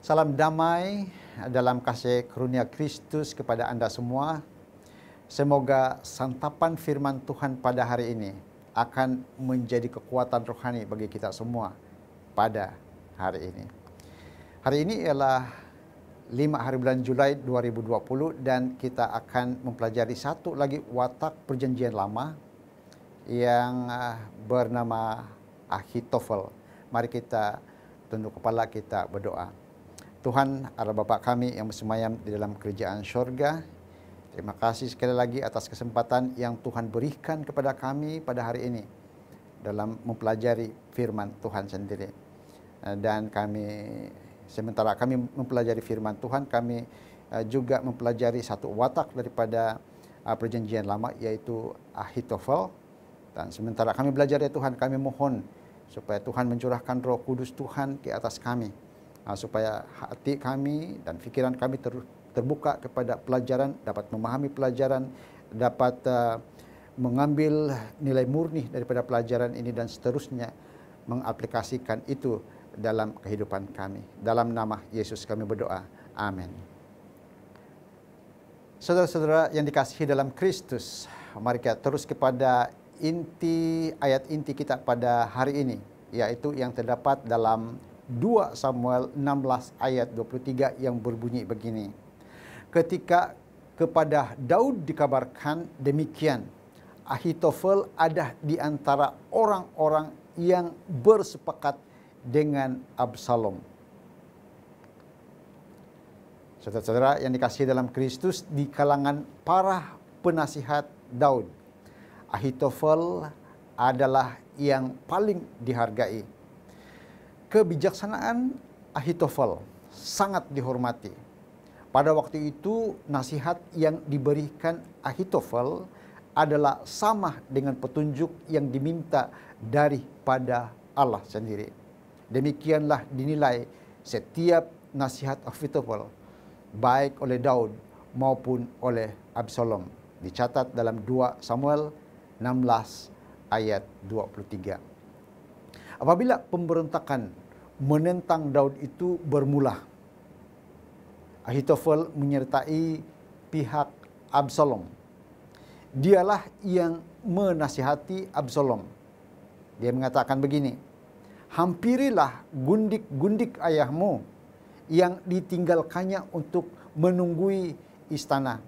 Salam damai dalam kasih karunia Kristus kepada Anda semua. Semoga santapan firman Tuhan pada hari ini akan menjadi kekuatan rohani bagi kita semua pada hari ini. Hari ini ialah 5 hari bulan Julai 2020 dan kita akan mempelajari satu lagi watak perjanjian lama yang bernama Ahitofel. Mari kita tunduk kepala, kita berdoa. Tuhan Allah Bapa kami yang bersemayam di dalam kerajaan syurga, terima kasih sekali lagi atas kesempatan yang Tuhan berikan kepada kami pada hari ini dalam mempelajari firman Tuhan sendiri. Dan sementara kami mempelajari firman Tuhan, kami juga mempelajari satu watak daripada perjanjian lama, yaitu Ahitofel. Dan sementara kami belajar ya Tuhan, kami mohon supaya Tuhan mencurahkan Roh Kudus Tuhan ke atas kami, supaya hati kami dan pikiran kami terbuka kepada pelajaran, dapat memahami pelajaran, dapat mengambil nilai murni daripada pelajaran ini dan seterusnya mengaplikasikan itu dalam kehidupan kami. Dalam nama Yesus kami berdoa. Amin. Saudara-saudara yang dikasihi dalam Kristus, mari kita terus kepada ayat inti kita pada hari ini, yaitu yang terdapat dalam 2 Samuel 16 ayat 23 yang berbunyi begini. Ketika kepada Daud dikabarkan demikian, Ahitofel ada di antara orang-orang yang bersepakat dengan Absalom. Saudara-saudara yang dikasihi dalam Kristus, di kalangan para penasihat Daud, Ahitofel adalah yang paling dihargai. Kebijaksanaan Ahitofel sangat dihormati. Pada waktu itu nasihat yang diberikan Ahitofel adalah sama dengan petunjuk yang diminta daripada Allah sendiri. Demikianlah dinilai setiap nasihat Ahitofel, baik oleh Daud maupun oleh Absalom. Dicatat dalam 2 Samuel 16 ayat 23. Apabila pemberontakan menentang Daud itu bermula, Ahitofel menyertai pihak Absalom. Dialah yang menasihati Absalom. Dia mengatakan begini, hampirilah gundik-gundik ayahmu yang ditinggalkannya untuk menunggui istana.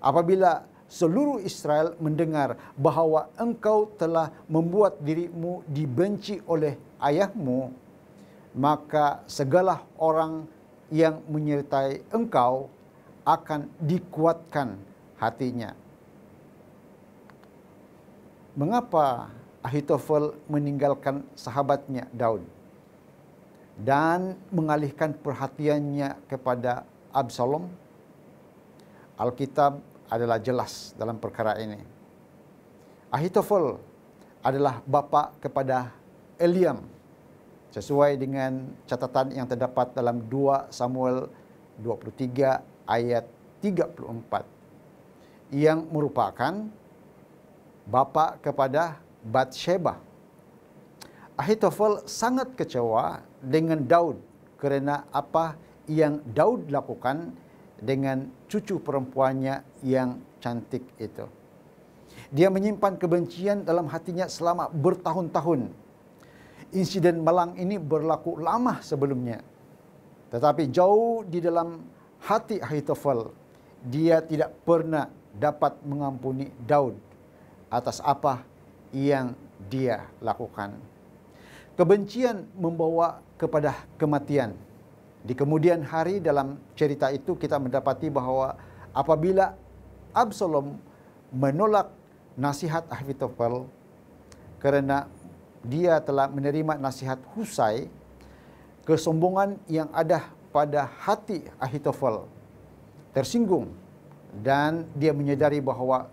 Apabila seluruh Israel mendengar bahwa engkau telah membuat dirimu dibenci oleh ayahmu, maka segala orang yang menyertai engkau akan dikuatkan hatinya. Mengapa Ahitofel meninggalkan sahabatnya Daud dan mengalihkan perhatiannya kepada Absalom? Alkitab adalah jelas dalam perkara ini. Ahitofel adalah bapa kepada Eliam, sesuai dengan catatan yang terdapat dalam 2 Samuel 23 ayat 34, yang merupakan bapa kepada Batsheba. Ahitofel sangat kecewa dengan Daud kerana apa yang Daud lakukan dengan cucu perempuannya yang cantik itu. Dia menyimpan kebencian dalam hatinya selama bertahun-tahun. Insiden malang ini berlaku lama sebelumnya. Tetapi jauh di dalam hati Ahitofel, dia tidak pernah dapat mengampuni Daud atas apa yang dia lakukan. Kebencian membawa kepada kematian. Di kemudian hari dalam cerita itu kita mendapati bahwa apabila Absalom menolak nasihat Ahitofel kerana dia telah menerima nasihat Husai, kesombongan yang ada pada hati Ahitofel tersinggung dan dia menyadari bahwa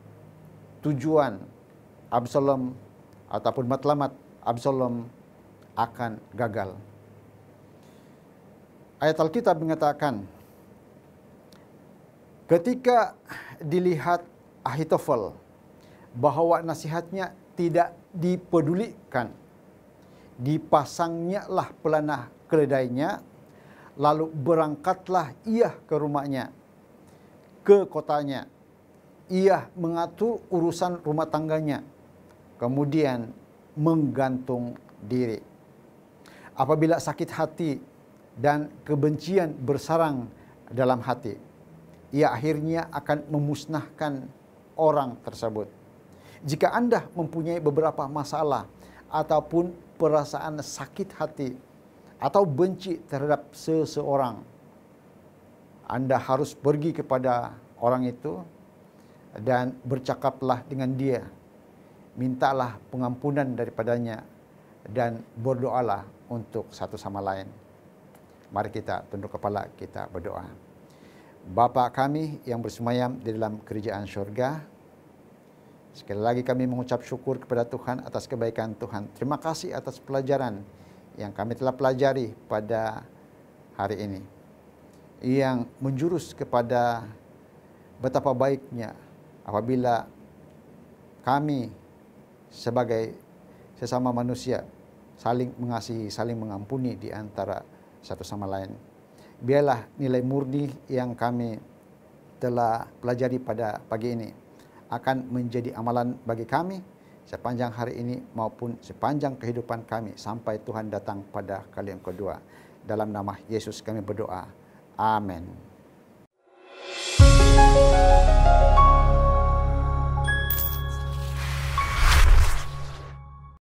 tujuan Absalom ataupun matlamat Absalom akan gagal. Ayat Alkitab mengatakan, ketika dilihat Ahitofel bahwa nasihatnya tidak dipedulikan, dipasangnya lah pelana keledainya, Lalu berangkatlah ia ke rumahnya, ke kotanya. Ia mengatur urusan rumah tangganya, kemudian menggantung diri. Apabila sakit hati dan kebencian bersarang dalam hati, ia akhirnya akan memusnahkan orang tersebut. Jika Anda mempunyai beberapa masalah ataupun perasaan sakit hati atau benci terhadap seseorang, Anda harus pergi kepada orang itu dan bercakaplah dengan dia. Mintalah pengampunan daripadanya dan berdoalah untuk satu sama lain. Mari kita tunduk kepala, kita berdoa. Bapa kami yang bersemayam di dalam kerajaan surga, sekali lagi kami mengucap syukur kepada Tuhan atas kebaikan Tuhan. Terima kasih atas pelajaran yang kami telah pelajari pada hari ini, yang menjurus kepada betapa baiknya apabila kami sebagai sesama manusia saling mengasihi, saling mengampuni di antara satu sama lain. Biarlah nilai murni yang kami telah pelajari pada pagi ini akan menjadi amalan bagi kami sepanjang hari ini maupun sepanjang kehidupan kami sampai Tuhan datang pada kali yang kedua. Dalam nama Yesus kami berdoa. Amin.